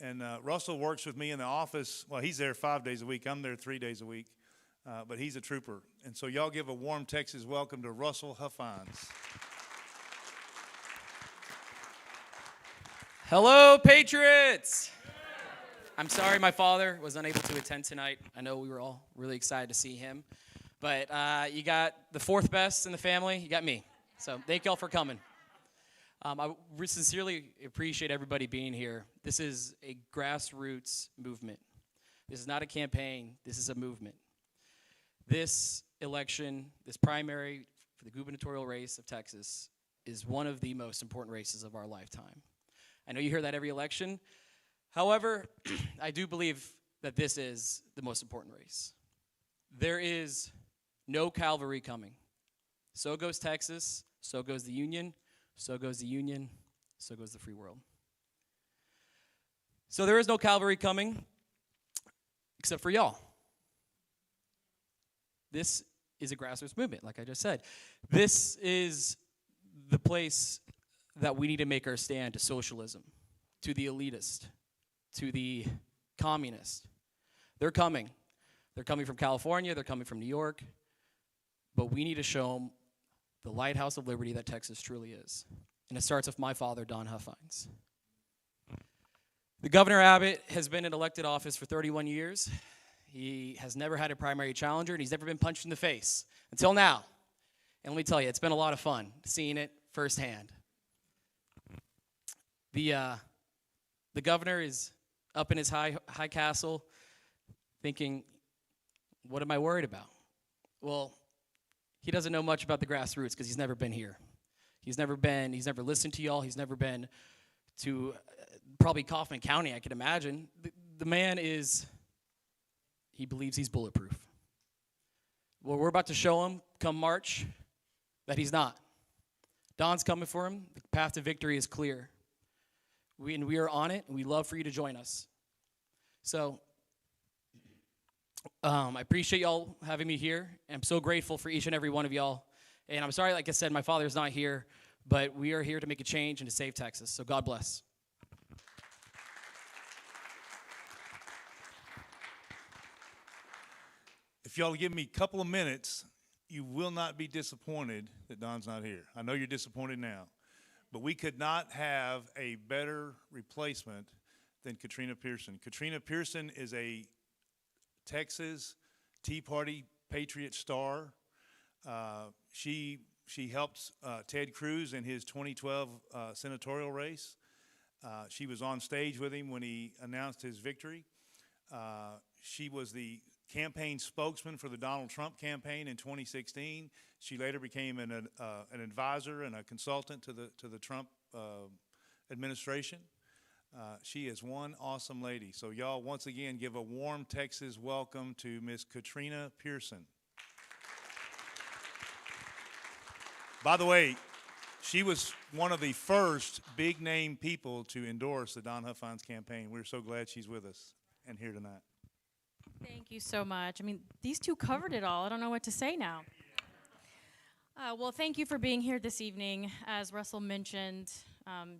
And Russell works with me in the office. Well, he's there 5 days a week. I'm there 3 days a week. But he's a trooper. And so y'all give a warm Texas welcome to Russell Huffines. Hello, Patriots! I'm sorry my father was unable to attend tonight. I know we were all really excited to see him. But you got the fourth best in the family. You got me. So thank y'all for coming. I sincerely appreciate everybody being here. This is a grassroots movement. This is not a campaign. This is a movement. This election, this primary for the gubernatorial race of Texas, is one of the most important races of our lifetime. I know you hear that every election. However, I do believe that this is the most important race. There is no cavalry coming. So goes Texas, so goes the Union, so goes the Union, so goes the free world. So there is no cavalry coming except for y'all. This is a grassroots movement, like I just said. This is the place that we need to make our stand to socialism, to the elitist, to the communist. They're coming. They're coming from California. They're coming from New York. But we need to show them the lighthouse of liberty that Texas truly is. And it starts with my father, Don Huffines. The Governor Abbott has been in elected office for 31 years. He has never had a primary challenger, and he's never been punched in the face until now. And let me tell you, it's been a lot of fun seeing it firsthand. The governor is up in his high castle thinking, what am I worried about? Well, he doesn't know much about the grassroots because he's never been here. He's never listened to y'all. He's never been to probably Kaufman County, I could imagine. The man he believes he's bulletproof. Well, we're about to show him come March that he's not. Don's coming for him. The path to victory is clear. We are on it, and we'd love for you to join us. So I appreciate y'all having me here. I'm so grateful for each and every one of y'all. And I'm sorry, like I said, my father's not here, but we are here to make a change and to save Texas. So God bless. If y'all give me a couple of minutes, you will not be disappointed that Don's not here. I know you're disappointed now, but we could not have a better replacement than Katrina Pierson. Katrina Pierson is a Texas Tea Party Patriot star. She helped Ted Cruz in his 2012 senatorial race. She was on stage with him when he announced his victory. She was the campaign spokesman for the Donald Trump campaign in 2016. She later became an advisor and a consultant to the Trump administration. She is one awesome lady. So y'all, once again, give a warm Texas welcome to Miss Katrina Pierson. By the way, she was one of the first big-name people to endorse the Don Huffines campaign. We're so glad she's with us and here tonight. Thank you so much. I mean, these two covered it all. I don't know what to say now. Well, thank you for being here this evening. As Russell mentioned,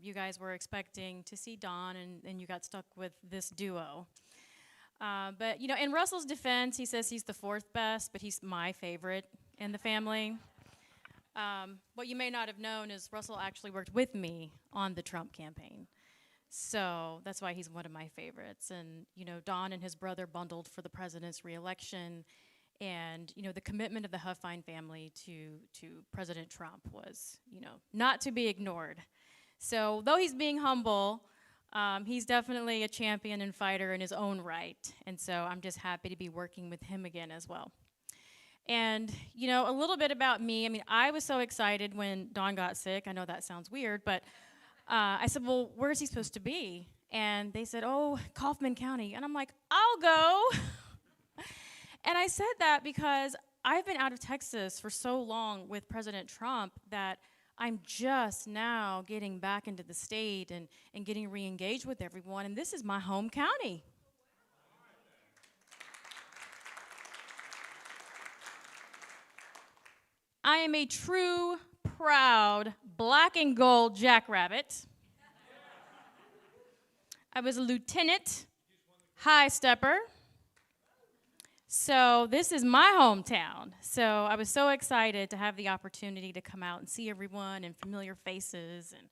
you guys were expecting to see Don, and you got stuck with this duo. But, you know, in Russell's defense, he says he's the fourth best, but he's my favorite in the family. What you may not have known is Russell actually worked with me on the Trump campaign. So that's why he's one of my favorites. And, you know, Don and his brother bundled for the president's reelection. And, you know, the commitment of the Huffine family to President Trump was, you know, not to be ignored. So though he's being humble, he's definitely a champion and fighter in his own right. And so I'm just happy to be working with him again as well. And, you know, a little bit about me. I mean, I was so excited when Don got sick. I know that sounds weird, but I said, well, where is he supposed to be? And they said, oh, Kaufman County. And I'm like, I'll go. And I said that because I've been out of Texas for so long with President Trump that I'm just now getting back into the state and getting re-engaged with everyone. And this is my home county. I am a true, proud, black and gold jackrabbit. I was a lieutenant high stepper. So this is my hometown. So I was so excited to have the opportunity to come out and see everyone and familiar faces and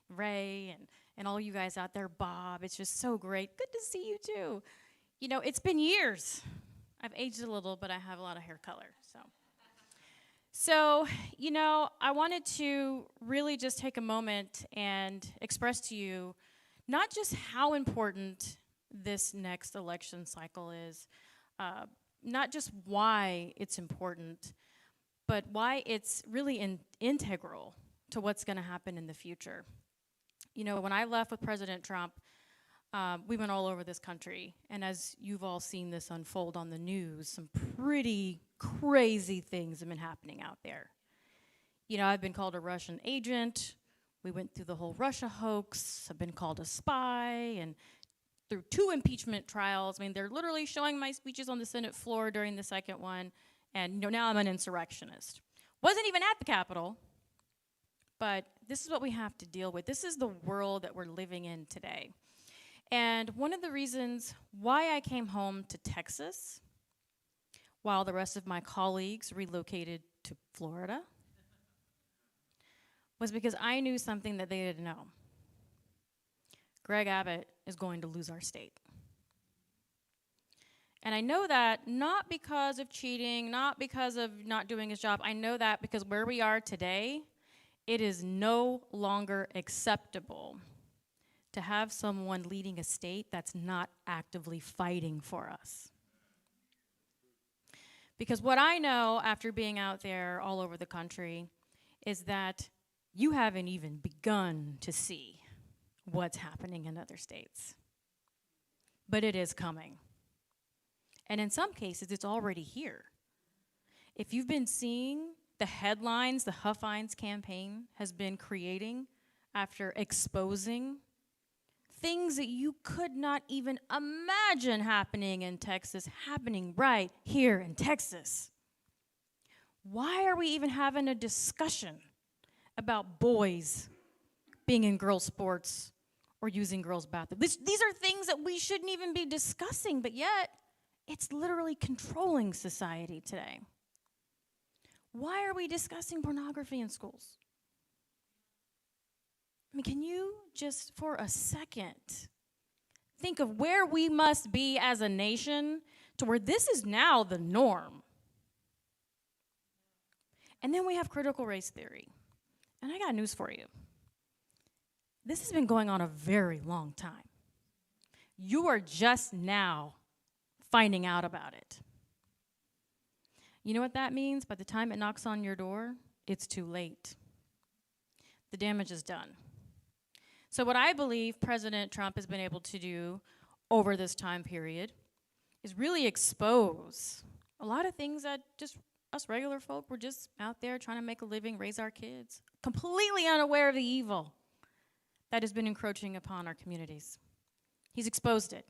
Ray and all you guys out there, Bob. It's just so great. Good to see you too. You know, it's been years. I've aged a little, but I have a lot of hair color. So, you know, I wanted to really just take a moment and express to you not just how important this next election cycle is, not just why it's important, but why it's really integral to what's going to happen in the future. You know, when I left with President Trump, we went all over this country, and as you've all seen this unfold on the news, some pretty crazy things have been happening out there. You know, I've been called a Russian agent. We went through the whole Russia hoax. I've been called a spy, and through 2 impeachment trials. I mean, they're literally showing my speeches on the Senate floor during the second one, and you know, now I'm an insurrectionist. Wasn't even at the Capitol, but this is what we have to deal with. This is the world that we're living in today. And one of the reasons why I came home to Texas, while the rest of my colleagues relocated to Florida, was because I knew something that they didn't know. Greg Abbott is going to lose our state. And I know that not because of cheating, not because of not doing his job. I know that because where we are today, it is no longer acceptable to have someone leading a state that's not actively fighting for us. Because what I know after being out there all over the country is that you haven't even begun to see what's happening in other states. But it is coming. And in some cases, it's already here. If you've been seeing the headlines the Huffines campaign has been creating after exposing things that you could not even imagine happening in Texas, happening right here in Texas. Why are we even having a discussion about boys being in girls' sports or using girls' bathrooms? These are things that we shouldn't even be discussing, but yet it's literally controlling society today. Why are we discussing pornography in schools? I mean, can you just for a second think of where we must be as a nation to where this is now the norm? And then we have critical race theory. And I got news for you. This has been going on a very long time. You are just now finding out about it. You know what that means? By the time it knocks on your door, it's too late. The damage is done. So what I believe President Trump has been able to do over this time period is really expose a lot of things that just us regular folk were just out there trying to make a living, raise our kids, completely unaware of the evil that has been encroaching upon our communities. He's exposed it.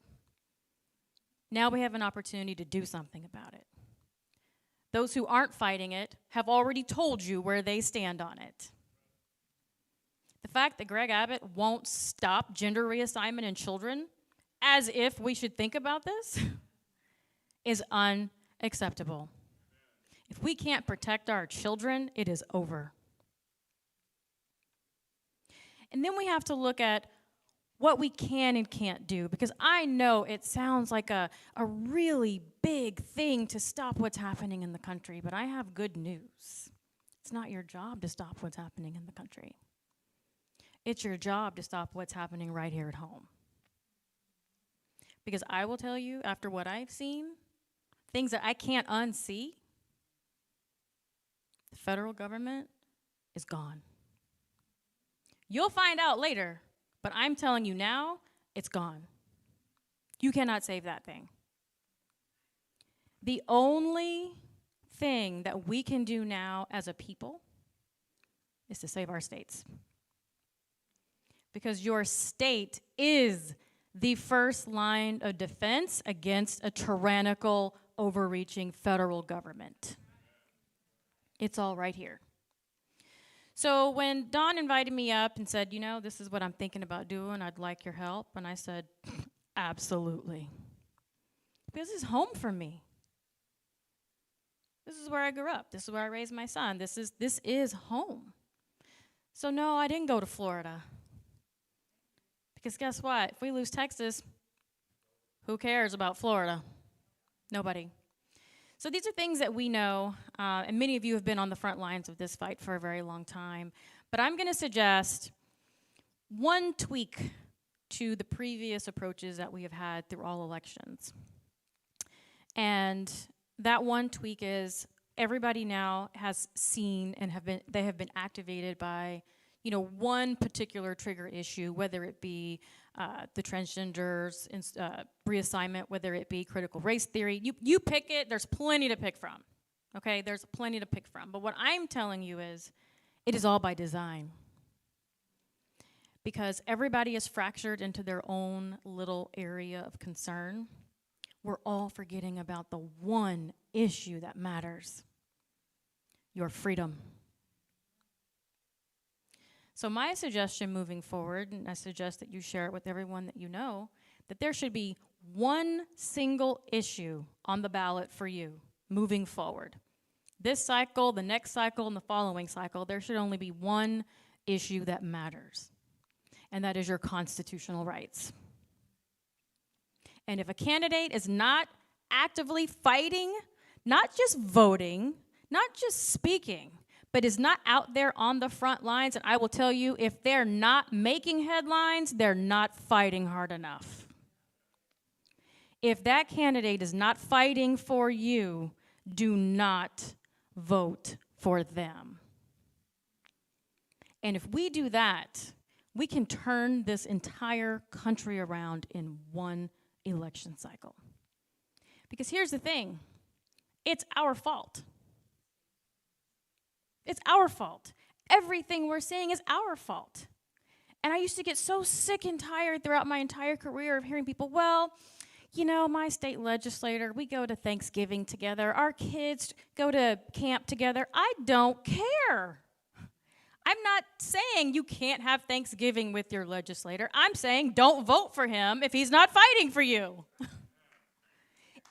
Now we have an opportunity to do something about it. Those who aren't fighting it have already told you where they stand on it. The fact that Greg Abbott won't stop gender reassignment in children, as if we should think about this, is unacceptable. If we can't protect our children, it is over. And then we have to look at what we can and can't do, because I know it sounds like a really big thing to stop what's happening in the country, but I have good news. It's not your job to stop what's happening in the country. It's your job to stop what's happening right here at home. Because I will tell you, after what I've seen, things that I can't unsee, the federal government is gone. You'll find out later, but I'm telling you now, it's gone. You cannot save that thing. The only thing that we can do now as a people is to save our states. Because your state is the first line of defense against a tyrannical, overreaching federal government. It's all right here. So when Don invited me up and said, you know, this is what I'm thinking about doing, I'd like your help. And I said, absolutely. Because this is home for me. This is where I grew up. This is where I raised my son. This is home. So no, I didn't go to Florida. Because guess what? If we lose Texas, who cares about Florida? Nobody. So these are things that we know, and many of you have been on the front lines of this fight for a very long time. But I'm going to suggest one tweak to the previous approaches that we have had through all elections. And that one tweak is everybody now has seen and they have been activated by, you know, one particular trigger issue, whether it be the transgenders reassignment, whether it be critical race theory. You pick it, there's plenty to pick from, okay? There's plenty to pick from. But what I'm telling you is it is all by design. Because everybody is fractured into their own little area of concern. We're all forgetting about the one issue that matters, your freedom. So my suggestion moving forward, and I suggest that you share it with everyone that you know, that there should be one single issue on the ballot for you moving forward. This cycle, the next cycle, and the following cycle, there should only be one issue that matters, and that is your constitutional rights. And if a candidate is not actively fighting, not just voting, not just speaking, but is not out there on the front lines, and I will tell you, if they're not making headlines, they're not fighting hard enough. If that candidate is not fighting for you, do not vote for them. And if we do that, we can turn this entire country around in one election cycle. Because here's the thing, it's our fault. It's our fault. Everything we're seeing is our fault. And I used to get so sick and tired throughout my entire career of hearing people, well, you know, my state legislator, we go to Thanksgiving together. Our kids go to camp together. I don't care. I'm not saying you can't have Thanksgiving with your legislator. I'm saying don't vote for him if he's not fighting for you.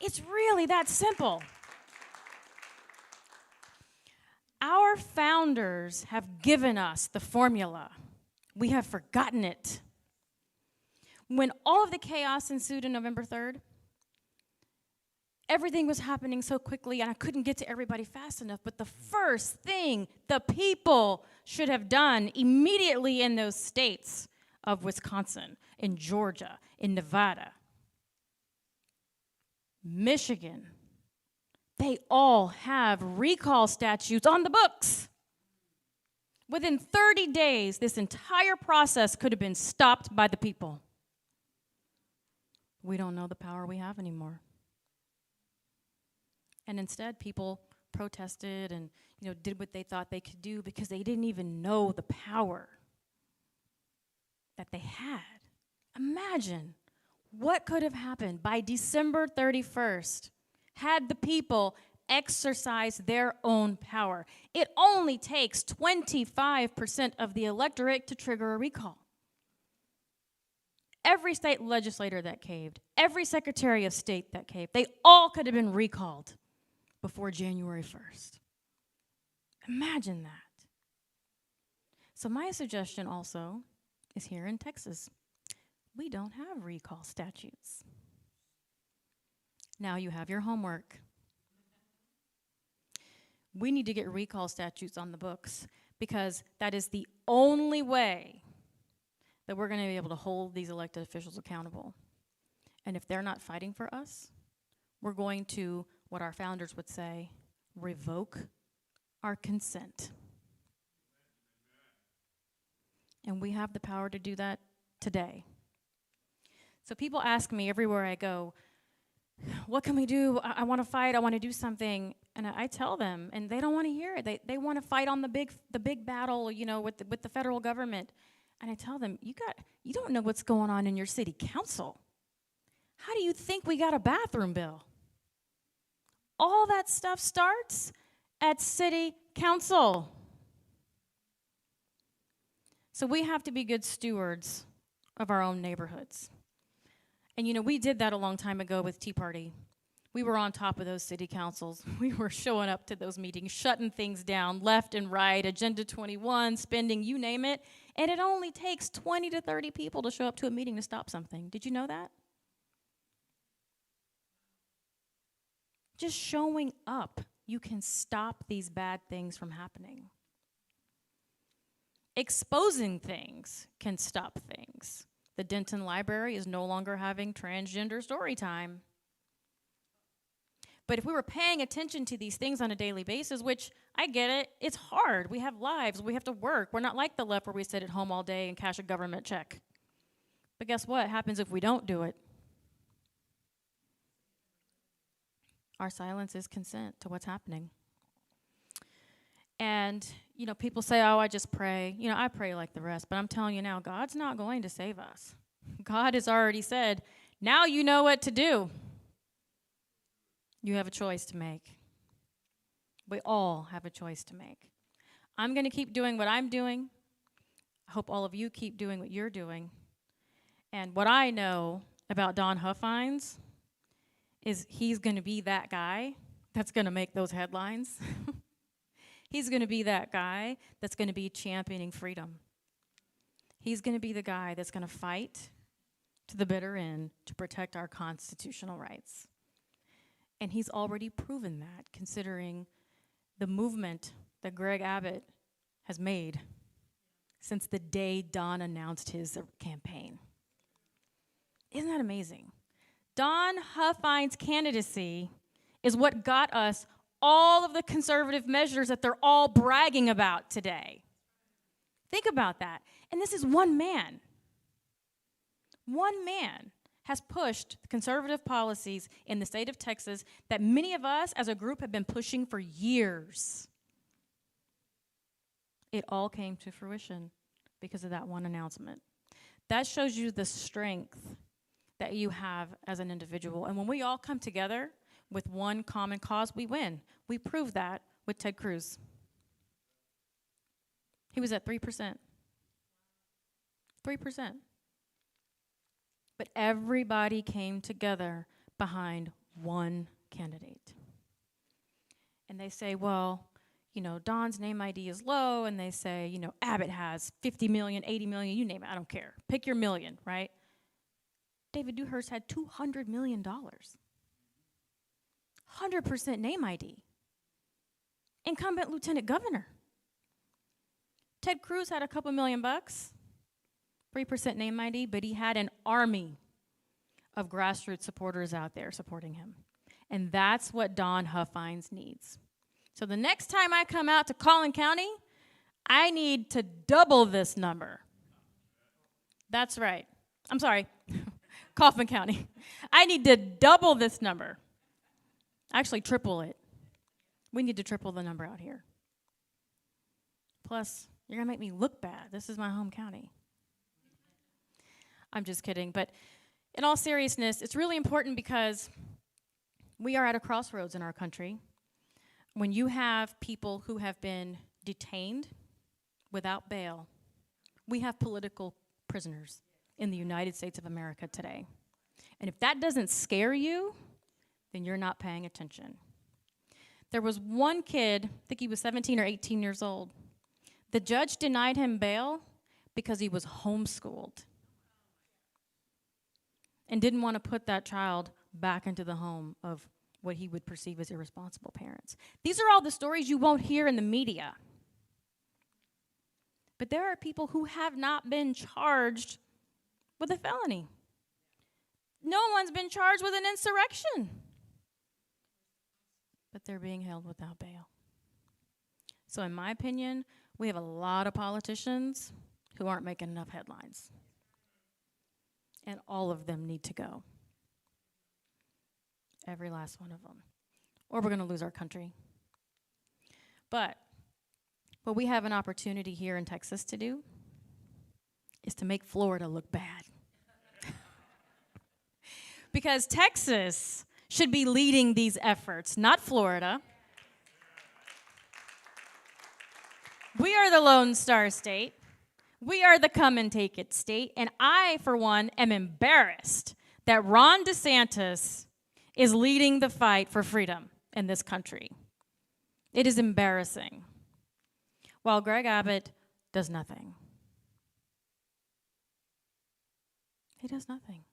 It's really that simple. Our founders have given us the formula. We have forgotten it. When all of the chaos ensued on November 3rd, everything was happening so quickly and I couldn't get to everybody fast enough, but the first thing the people should have done immediately in those states of Wisconsin, in Georgia, in Nevada, Michigan, they all have recall statutes on the books. Within 30 days, this entire process could have been stopped by the people. We don't know the power we have anymore. And instead, people protested and, you know, did what they thought they could do because they didn't even know the power that they had. Imagine what could have happened by December 31st had the people exercise their own power. It only takes 25% of the electorate to trigger a recall. Every state legislator that caved, every secretary of state that caved, they all could have been recalled before January 1st. Imagine that. So my suggestion also is here in Texas. We don't have recall statutes. Now you have your homework. We need to get recall statutes on the books because that is the only way that we're going to be able to hold these elected officials accountable. And if they're not fighting for us, we're going to, what our founders would say, revoke our consent. And we have the power to do that today. So people ask me everywhere I go, what can we do? I want to fight. I want to do something. And I tell them, and they don't want to hear it. They want to fight on the big battle, you know, with the federal government. And I tell them, you don't know what's going on in your city council. How do you think we got a bathroom bill? All that stuff starts at city council. So we have to be good stewards of our own neighborhoods. And we did that a long time ago with Tea Party. We were on top of those city councils. We were showing up to those meetings, shutting things down left and right, Agenda 21, spending, you name it. And it only takes 20 to 30 people to show up to a meeting to stop something. Did you know that? Just showing up, you can stop these bad things from happening. Exposing things can stop things. The Denton Library is no longer having transgender story time. But if we were paying attention to these things on a daily basis, which I get it, it's hard. We have lives, we have to work. We're not like the left where we sit at home all day and cash a government check. But guess what happens if we don't do it? Our silence is consent to what's happening. And, people say, oh, I just pray. I pray like the rest. But I'm telling you now, God's not going to save us. God has already said, now you know what to do. You have a choice to make. We all have a choice to make. I'm going to keep doing what I'm doing. I hope all of you keep doing what you're doing. And what I know about Don Huffines is he's going to be that guy that's going to make those headlines. He's going to be that guy that's going to be championing freedom. He's going to be the guy that's going to fight to the bitter end to protect our constitutional rights. And he's already proven that, considering the movement that Greg Abbott has made since the day Don announced his campaign. Isn't that amazing? Don Huffines' candidacy is what got us all of the conservative measures that they're all bragging about today. Think about that. And this is one man. One man has pushed conservative policies in the state of Texas that many of us as a group have been pushing for years. It all came to fruition because of that one announcement. That shows you the strength that you have as an individual. And when we all come together with one common cause, we win. We proved that with Ted Cruz. He was at 3%. 3%. But everybody came together behind one candidate. And they say, well, Don's name ID is low, and they say, Abbott has 50 million, 80 million, you name it, I don't care. Pick your million, right? David Dewhurst had $200 million. 100% name ID. Incumbent lieutenant governor. Ted Cruz had a couple $1 million, 3% name ID, but he had an army of grassroots supporters out there supporting him. And that's what Don Huffines needs. So the next time I come out to Collin County, I need to double this number. That's right. I'm sorry, Kaufman County. I need to double this number. Actually, triple it. We need to triple the number out here. Plus, you're going to make me look bad. This is my home county. I'm just kidding. But in all seriousness, it's really important because we are at a crossroads in our country. When you have people who have been detained without bail, we have political prisoners in the United States of America today. And if that doesn't scare you, then you're not paying attention. There was one kid, I think he was 17 or 18 years old. The judge denied him bail because he was homeschooled and didn't want to put that child back into the home of what he would perceive as irresponsible parents. These are all the stories you won't hear in the media. But there are people who have not been charged with a felony. No one's been charged with an insurrection. But they're being held without bail. So in my opinion, we have a lot of politicians who aren't making enough headlines. And all of them need to go. Every last one of them. Or we're going to lose our country. But what we have an opportunity here in Texas to do is to make Florida look bad. Because Texas should be leading these efforts, not Florida. We are the Lone Star State. We are the come and take it state, and I, for one, am embarrassed that Ron DeSantis is leading the fight for freedom in this country. It is embarrassing. While Greg Abbott does nothing. He does nothing.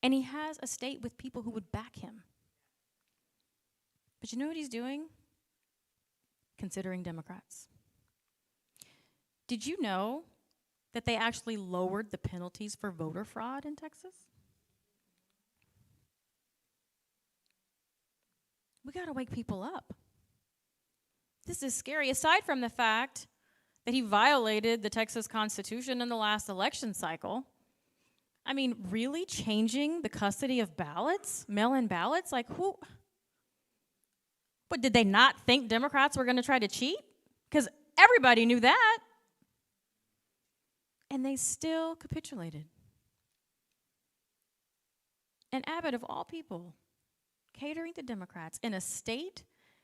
And he has a state with people who would back him. But you know what he's doing? Considering Democrats. Did you know that they actually lowered the penalties for voter fraud in Texas? We got to wake people up. This is scary. Aside from the fact that he violated the Texas Constitution in the last election cycle, I mean, really changing the custody of ballots, mail-in ballots? Like, who? But did they not think Democrats were going to try to cheat? Because everybody knew that. And they still capitulated. And Abbott, of all people, catering to Democrats in a state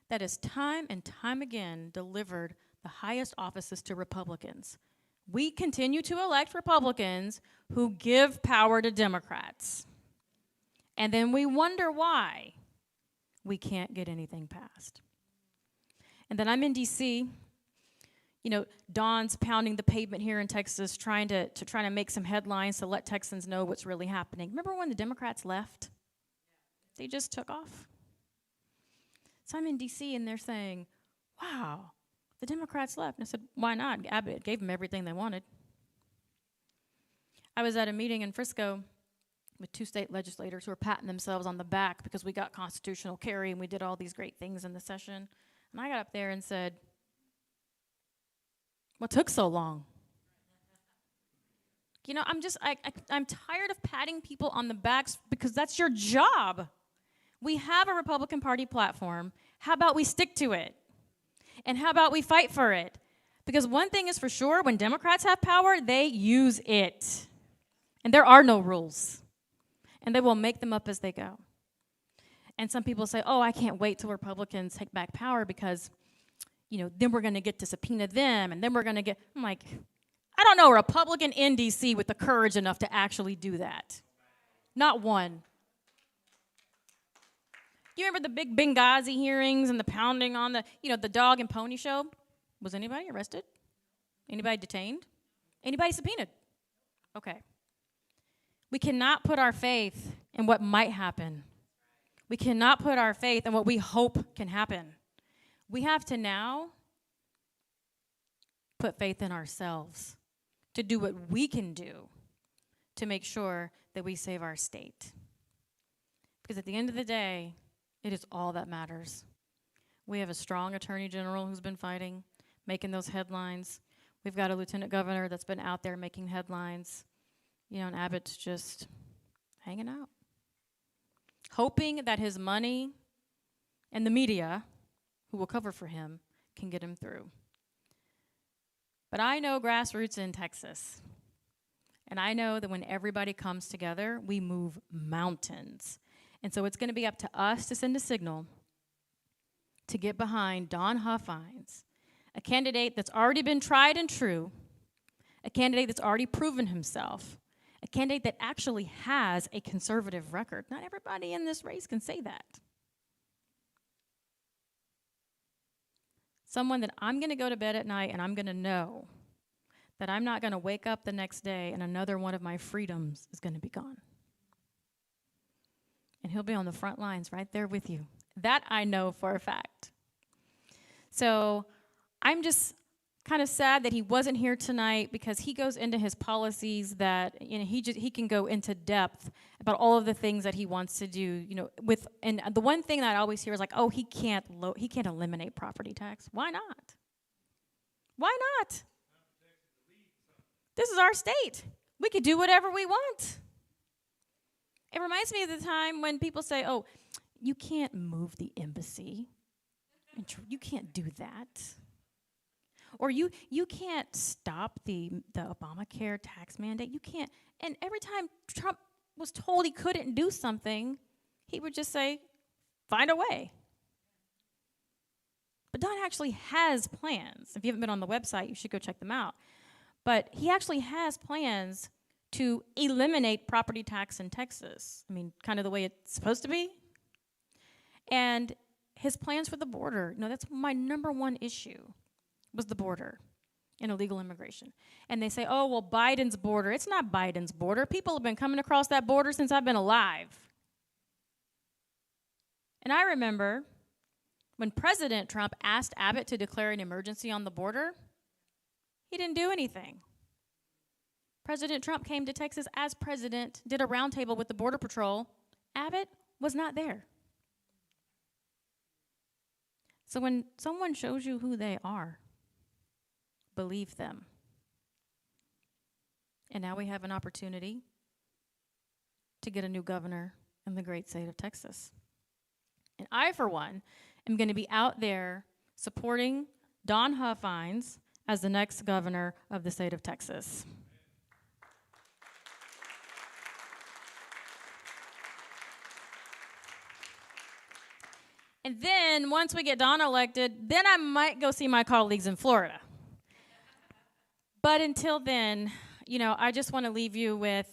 that has time and time again delivered the highest offices to Republicans. We continue to elect Republicans who give power to Democrats. And then we wonder why we can't get anything passed. And then I'm in D.C. You know, Don's pounding the pavement here in Texas, trying to make some headlines to let Texans know what's really happening. Remember when the Democrats left? They just took off. So I'm in D.C. and they're saying, wow, the Democrats left. And I said, why not? Abbott gave them everything they wanted. I was at a meeting in Frisco with 2 state legislators who were patting themselves on the back because we got constitutional carry and we did all these great things in the session. And I got up there and said, what took so long? You know, I'm tired of patting people on the backs because that's your job. We have a Republican Party platform. How about we stick to it? And how about we fight for it? Because one thing is for sure, when Democrats have power, they use it. And there are no rules. And they will make them up as they go. And some people say, oh, I can't wait till Republicans take back power because, you know, then we're going to get to subpoena them, and then we're going to get, I'm like, I don't know a Republican in D.C. with the courage enough to actually do that. Not one. You remember the big Benghazi hearings and the pounding on the dog and pony show? Was anybody arrested? Anybody detained? Anybody subpoenaed? Okay. We cannot put our faith in what might happen. We cannot put our faith in what we hope can happen. We have to now put faith in ourselves to do what we can do to make sure that we save our state. Because at the end of the day, it is all that matters. We have a strong attorney general who's been fighting, making those headlines. We've got a lieutenant governor that's been out there making headlines. You know, and Abbott's just hanging out, hoping that his money and the media, who will cover for him, can get him through. But I know grassroots in Texas. And I know that when everybody comes together, we move mountains. And so it's going to be up to us to send a signal to get behind Don Huffines, a candidate that's already been tried and true, a candidate that's already proven himself, a candidate that actually has a conservative record. Not everybody in this race can say that. Someone that I'm going to go to bed at night and I'm going to know that I'm not going to wake up the next day and another one of my freedoms is going to be gone. And he'll be on the front lines right there with you. That I know for a fact. So I'm just kind of sad that he wasn't here tonight because he goes into his policies that, you know, he can go into depth about all of the things that he wants to do, you know, and the one thing that I always hear is like, oh, he can't eliminate property tax. Why not? Why not? This is our state. We could do whatever we want. It reminds me of the time when people say, oh, you can't move the embassy. You can't do that. Or you can't stop the Obamacare tax mandate. You can't. And every time Trump was told he couldn't do something, he would just say, find a way. But Don actually has plans. If you haven't been on the website, you should go check them out. But he actually has plans to eliminate property tax in Texas. I mean, kind of the way it's supposed to be. And his plans for the border, that's my number one issue, was the border and illegal immigration. And they say, oh, well, Biden's border. It's not Biden's border. People have been coming across that border since I've been alive. And I remember when President Trump asked Abbott to declare an emergency on the border, he didn't do anything. President Trump came to Texas as president, did a roundtable with the Border Patrol. Abbott was not there. So when someone shows you who they are, believe them. And now we have an opportunity to get a new governor in the great state of Texas. And I, for one, am going to be out there supporting Don Huffines as the next governor of the state of Texas. And then, once we get Don elected, then I might go see my colleagues in Florida. But until then, I just want to leave you with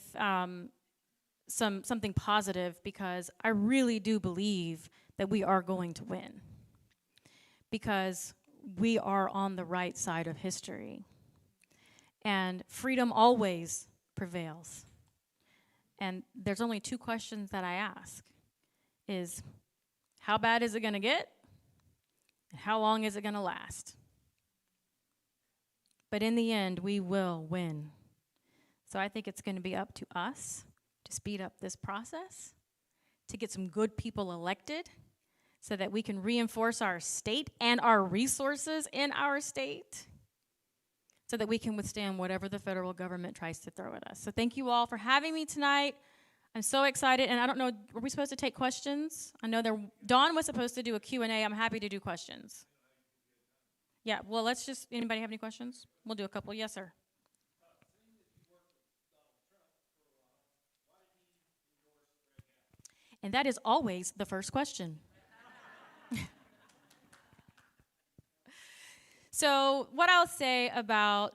something positive, because I really do believe that we are going to win, because we are on the right side of history. And freedom always prevails. And there's only two questions that I ask, is how bad is it going to get? And how long is it going to last? But in the end, we will win. So I think it's going to be up to us to speed up this process, to get some good people elected so that we can reinforce our state and our resources in our state, so that we can withstand whatever the federal government tries to throw at us. So thank you all for having me tonight. I'm so excited, and I don't know, were we supposed to take questions? I know Dawn was supposed to do a Q&A. I'm happy to do questions. Yeah, well, anybody have any questions? We'll do a couple. Yes, sir. And that is always the first question. So what I'll say about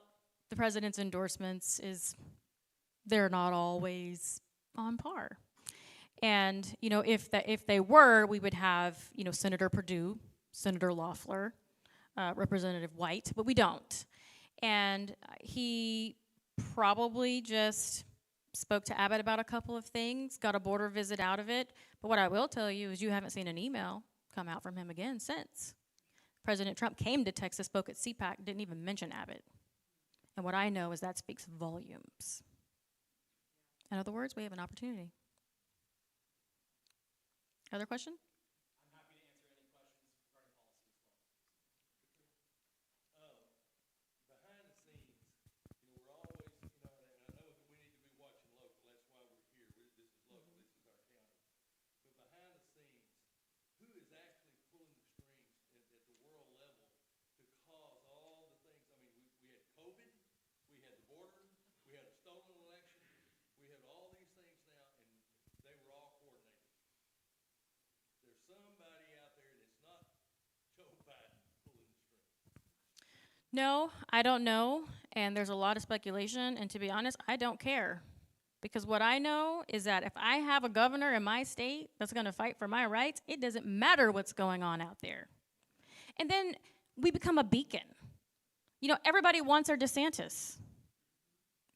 the president's endorsements is they're not always on par. And, if they were, we would have, Senator Perdue, Senator Loeffler, Representative White, but we don't. And he probably just spoke to Abbott about a couple of things, got a border visit out of it. But what I will tell you is you haven't seen an email come out from him again since. President Trump came to Texas, spoke at CPAC, didn't even mention Abbott. And what I know is that speaks volumes. In other words, we have an opportunity. Other question? I'm happy to answer any questions regarding policy as well. Behind the scenes, we're always, and I know that we need to be watching local. That's why we're here. This is local. This is our county. But behind the scenes, who is actually pulling the strings at the world level to cause all the things? I mean, we had COVID, we had the border, we had a stolen election, we had all these things now, and they were all coordinated. There's somebody out there that's not Joe Biden pulling the strings. No, I don't know, and there's a lot of speculation, and to be honest, I don't care. Because what I know is that if I have a governor in my state that's going to fight for my rights, it doesn't matter what's going on out there. And then we become a beacon. Everybody wants their DeSantis.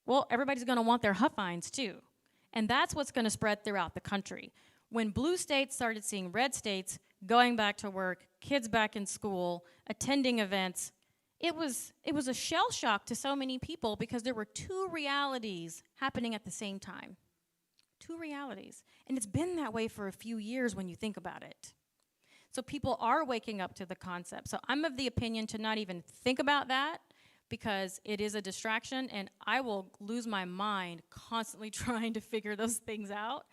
Well, everybody's going to want their Huffines too. And that's what's going to spread throughout the country. When blue states started seeing red states going back to work, kids back in school, attending events, it was a shell shock to so many people, because there were two realities happening at the same time. Two realities. And it's been that way for a few years when you think about it. So people are waking up to the concept. So I'm of the opinion to not even think about that, because it is a distraction, and I will lose my mind constantly trying to figure those things out.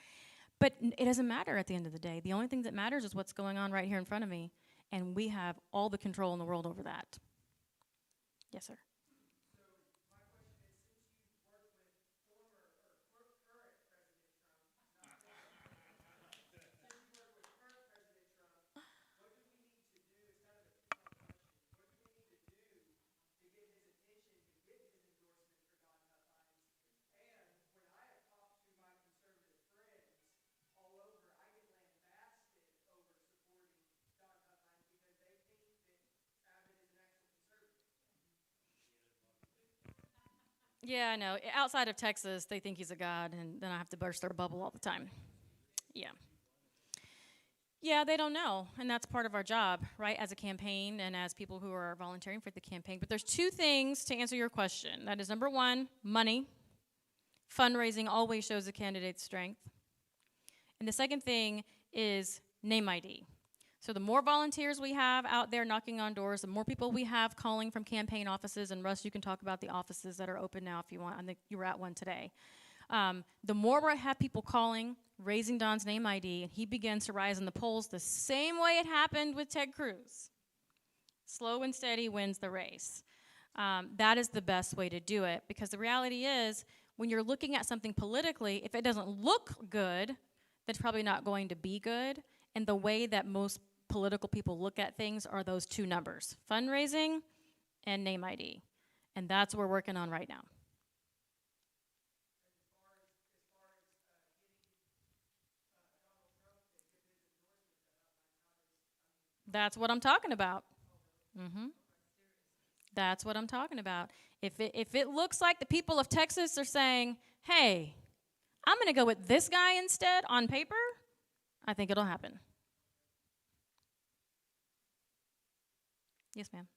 But it doesn't matter at the end of the day. The only thing that matters is what's going on right here in front of me, and we have all the control in the world over that. Yes, sir. So my question is, since you worked with former or current President Trump, not former, since you worked with current President Trump, what do we need to do? It's kind of a two-part question. What do we need to do to get his attention, to get his endorsement Yeah, I know. Outside of Texas, they think he's a god, and then I have to burst their bubble all the time. Yeah. Yeah, they don't know, and that's part of our job, right, as a campaign and as people who are volunteering for the campaign. But there's two things to answer your question. That is number one, money. Fundraising always shows a candidate's strength. And the second thing is name ID. So the more volunteers we have out there knocking on doors, the more people we have calling from campaign offices, and Russ, you can talk about the offices that are open now if you want. I think you were at one today. The more we have people calling, raising Don's name ID, and he begins to rise in the polls the same way it happened with Ted Cruz. Slow and steady wins the race. That is the best way to do it, because the reality is, when you're looking at something politically, if it doesn't look good, that's probably not going to be good. And the way that most political people look at things are those two numbers, fundraising and name ID. And that's what we're working on right now. That's what I'm talking about. That's what I'm talking about. If it looks like the people of Texas are saying, hey, I'm going to go with this guy instead on paper, I think it'll happen. Yes, ma'am.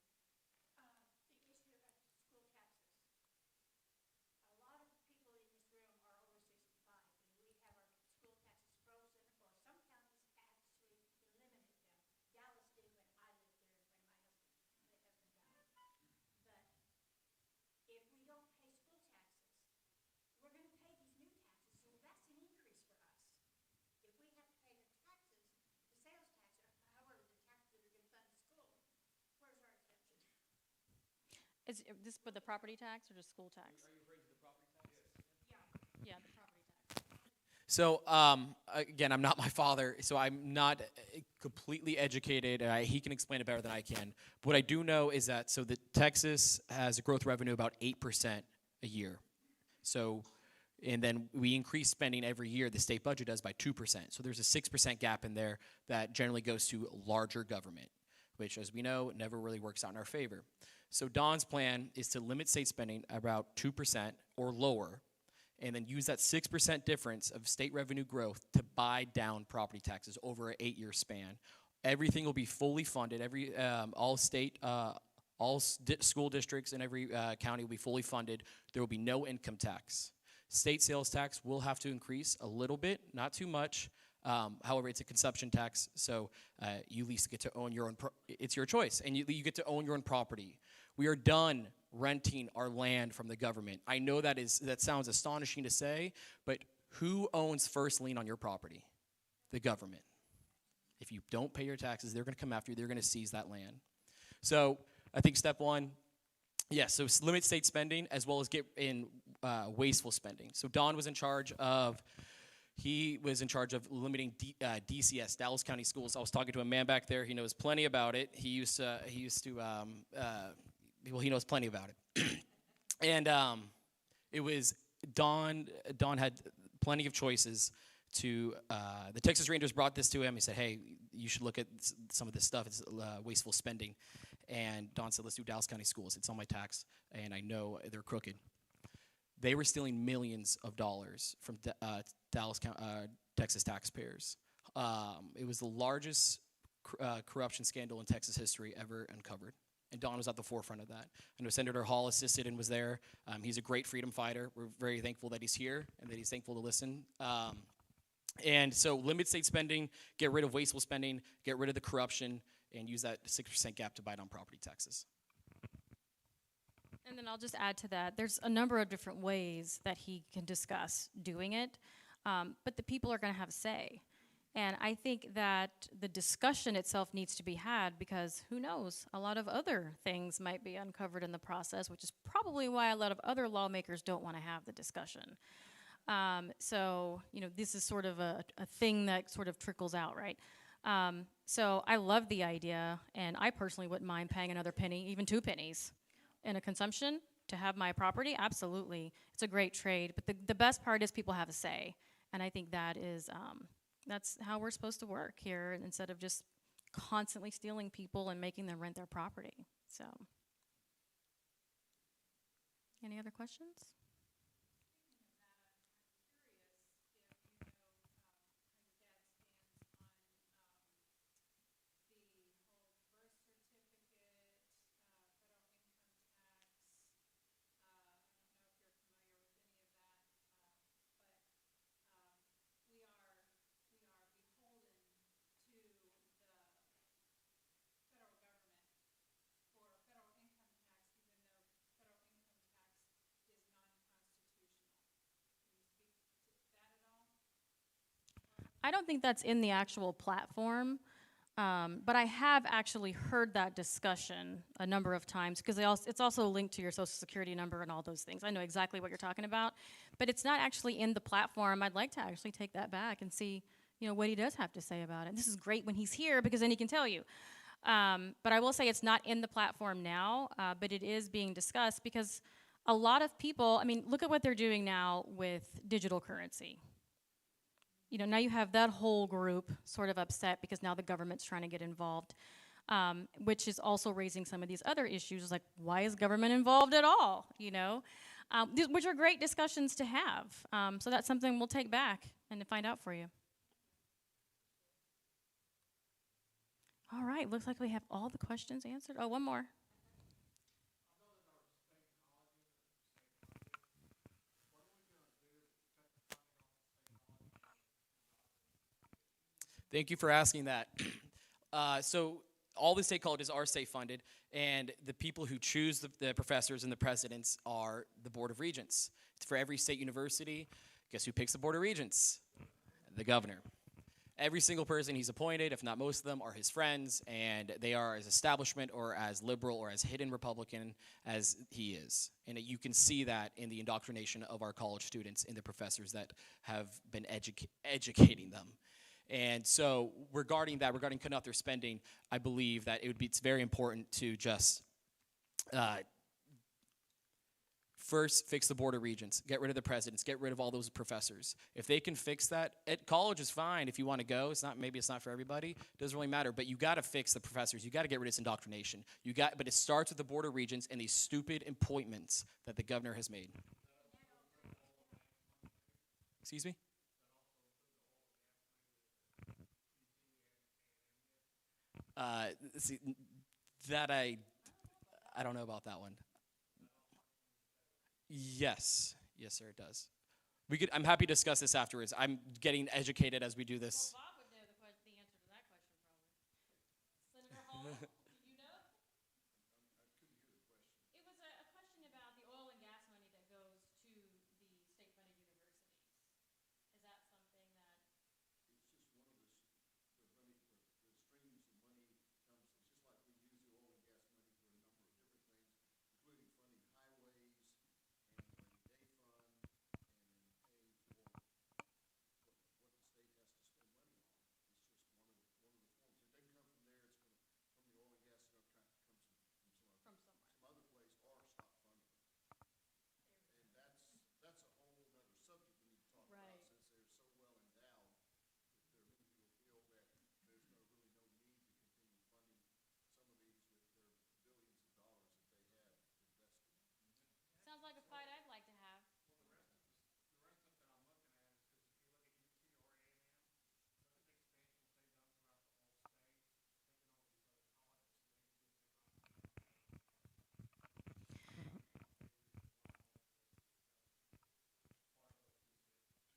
Is this for the property tax or just school tax? Are you referring to the property tax? Yeah, the property tax. So, again, I'm not my father, so I'm not completely educated. He can explain it better than I can. But what I do know is that, so the Texas has a growth revenue about 8% a year. So, and then we increase spending every year. The state budget does by 2%. So there's a 6% gap in there that generally goes to larger government, which, as we know, never really works out in our favor. So Don's plan is to limit state spending about 2% or lower, and then use that 6% difference of state revenue growth to buy down property taxes over an 8-year span. Everything will be fully funded. All school districts in every county will be fully funded. There will be no income tax. State sales tax will have to increase a little bit, not too much. However, it's a consumption tax, so you at least get to own your own. It's your choice, and you get to own your own property. We are done renting our land from the government. I know that sounds astonishing to say, but who owns first lien on your property? The government. If you don't pay your taxes, they're going to come after you. They're going to seize that land. So I think step one, yes, so limit state spending as well as get in wasteful spending. So Don was in charge of limiting DCS, Dallas County Schools. I was talking to a man back there. He knows plenty about it. He knows plenty about it. And it was Don had plenty of choices to, the Texas Rangers brought this to him. He said, hey, you should look at some of this stuff. It's wasteful spending. And Don said, let's do Dallas County Schools. It's on my tax, and I know they're crooked. They were stealing millions of dollars from Texas taxpayers. It was the largest corruption scandal in Texas history ever uncovered. And Don was at the forefront of that. I know Senator Hall assisted and was there. He's a great freedom fighter. We're very thankful that he's here and that he's thankful to listen. And so limit state spending, get rid of wasteful spending, get rid of the corruption, and use that 6% gap to buy down property taxes. And then I'll just add to that, there's a number of different ways that he can discuss doing it, but the people are going to have a say. And I think that the discussion itself needs to be had because who knows, a lot of other things might be uncovered in the process, which is probably why a lot of other lawmakers don't want to have the discussion. So, this is sort of a thing that sort of trickles out, right? So I love the idea, and I personally wouldn't mind paying another penny, even 2 pennies, in a consumption to have my property. Absolutely. It's a great trade. But the best part is people have a say. And I think that is, that's how we're supposed to work here instead of just constantly stealing people and making them rent their property. So, any other questions? I don't think that's in the actual platform, but I have actually heard that discussion a number of times because it's also linked to your social security number and all those things. I know exactly what you're talking about, but it's not actually in the platform. I'd like to actually take that back and see, what he does have to say about it. This is great when he's here because then he can tell you. But I will say it's not in the platform now, but it is being discussed because a lot of people, look at what they're doing now with digital currency. Now you have that whole group sort of upset because now the government's trying to get involved, which is also raising some of these other issues, like why is government involved at all, which are great discussions to have. So that's something we'll take back and to find out for you. All right, looks like we have all the questions answered. Oh, one more. Thank you for asking that. So all the state colleges are state funded, and the people who choose the professors and the presidents are the Board of Regents. For every state university, guess who picks the Board of Regents? The governor. Every single person he's appointed, if not most of them, are his friends, and they are as establishment or as liberal or as hidden Republican as he is. And you can see that in the indoctrination of our college students and the professors that have been educating them. And so regarding cutting out their spending, I believe that it's very important to just first fix the Board of Regents, get rid of the presidents, get rid of all those professors. If they can fix that, at college is fine if you want to go. Maybe it's not for everybody. It doesn't really matter, but you got to fix the professors. You got to get rid of this indoctrination. But it starts with the Board of Regents and these stupid appointments that the governor has made. Excuse me? See, that I don't know about that one. Yes, sir, it does. I'm happy to discuss this afterwards. I'm getting educated as we do this. Well, Bob would know the answer to that question, probably. Senator Hall, do you know? It was a question about the oil and gas money that goes to the state-funded universities. Is that something that? Sounds like a fight I'd like to have.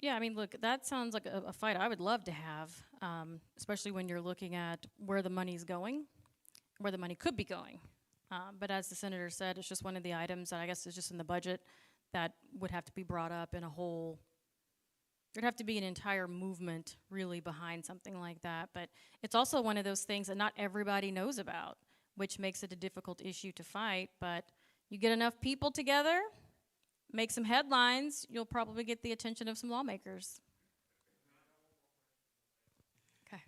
Yeah, look, that sounds like a fight I would love to have, especially when you're looking at where the money's going, where the money could be going. But as the senator said, it's just one of the items that I guess is just in the budget that would have to be brought up in a whole. There'd have to be an entire movement really behind something like that. But it's also one of those things that not everybody knows about, which makes it a difficult issue to fight. But you get enough people together, make some headlines, you'll probably get the attention of some lawmakers. Okay.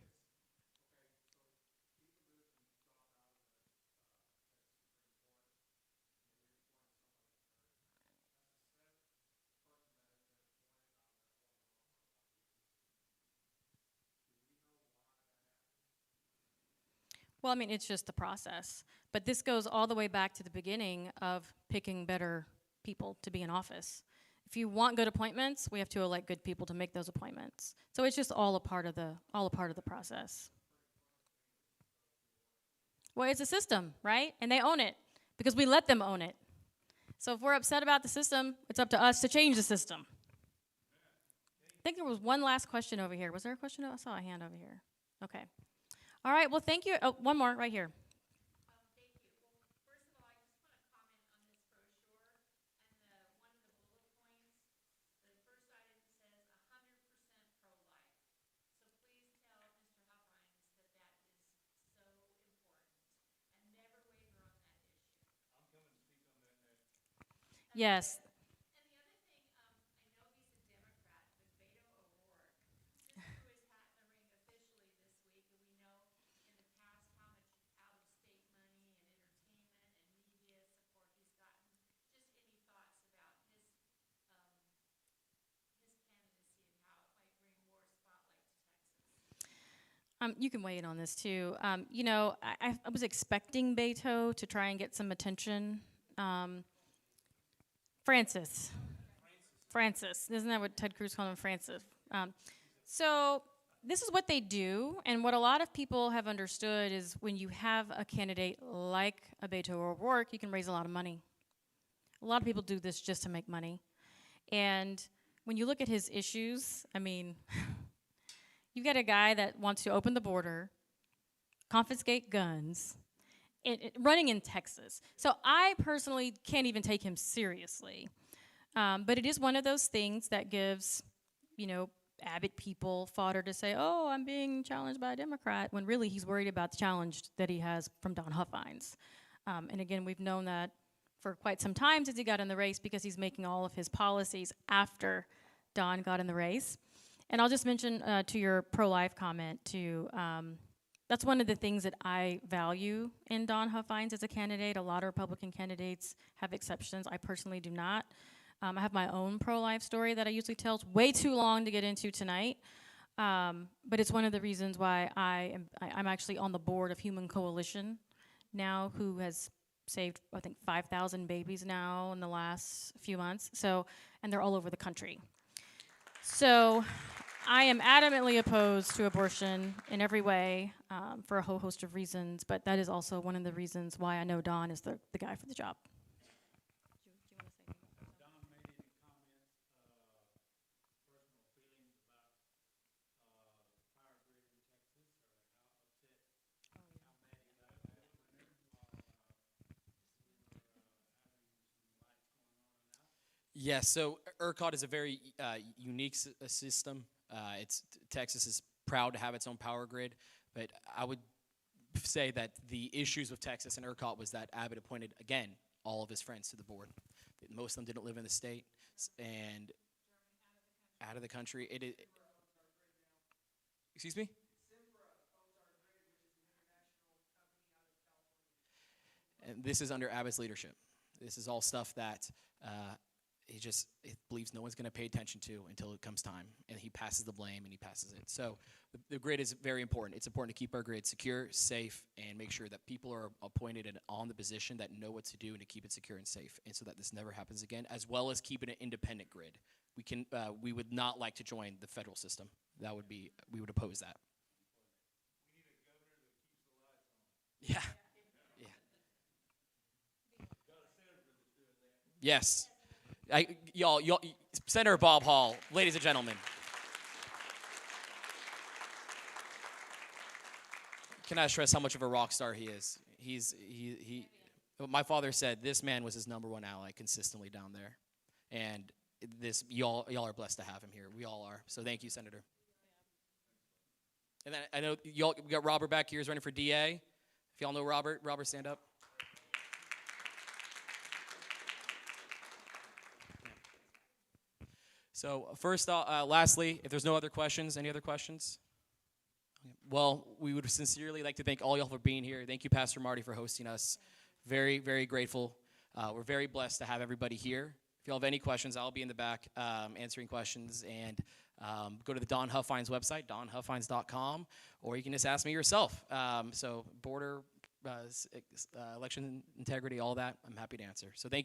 Well, it's just the process. But this goes all the way back to the beginning of picking better people to be in office. If you want good appointments, we have to elect good people to make those appointments. So it's just all a part of the process. Well, it's a system, right? And they own it because we let them own it. So if we're upset about the system, it's up to us to change the system. I think there was one last question over here. Was there a question? I saw a hand over here. Okay. All right, well, thank you. Oh, one more right here. Thank you. Well, first of all, I just want to comment on this brochure and one of the bullet points. The first item says 100% pro-life. So Yes. You can weigh in on this too. I was expecting Beto to try and get some attention. Um, Francis. Francis. Isn't that what Ted Cruz called him? Francis. So this is what they do, and what a lot of people have understood is when you have a candidate like a Beto O'Rourke, you can raise a lot of money. A lot of people do this just to make money. And when you look at his issues, I mean, you've got a guy that wants to open the border, confiscate guns, running in Texas. So I personally can't even take him seriously. But it is one of those things that gives, Abbott people fodder to say, oh, I'm being challenged by a Democrat, when really he's worried about the challenge that he has from Don Huffines. And again, we've known that for quite some time since he got in the race, because he's making all of his policies after Don got in the race. And I'll just mention to your pro-life comment too, that's one of the things that I value in Don Huffines as a candidate. A lot of Republican candidates have exceptions. I personally do not. I have my own pro-life story that I usually tell. It's way too long to get into tonight, but it's one of the reasons why I'm actually on the board of Human Coalition now, who has saved, I think, 5,000 babies now in the last few months. So, and they're all over the country. So I am adamantly opposed to abortion in every way for a whole host of reasons, but that is also one of the reasons why I know Don is the guy for the job. Yes, so ERCOT is a very unique system. Texas is proud to have its own power grid, but I would say that the issues with Texas and ERCOT was that Abbott appointed, again, all of his friends to the board. Most of them didn't live in the state and out of the country. Excuse me? And this is under Abbott's leadership. This is all stuff that he believes no one's going to pay attention to until it comes time, and he passes the blame and he passes it. So the grid is very important. It's important to keep our grid secure, safe, and make sure that people are appointed and on the position that know what to do and to keep it secure and safe, and so that this never happens again, as well as keeping an independent grid. We would not like to join the federal system. We would oppose that. Yeah. Yes. Y'all, Senator Bob Hall, ladies and gentlemen. Cannot stress how much of a rock star he is. My father said this man was his number one ally consistently down there. And y'all are blessed to have him here. We all are. So thank you, Senator. And then I know we got Robert back here. He's running for DA. If y'all know Robert, stand up. So first, lastly, if there's no other questions, any other questions? Well, we would sincerely like to thank all y'all for being here. Thank you, Pastor Marty, for hosting us. Very, very grateful. We're very blessed to have everybody here. If y'all have any questions, I'll be in the back answering questions. And go to the Don Huffines website, donhuffines.com, or you can just ask me yourself. So border, election integrity, all that, I'm happy to answer. So thank you.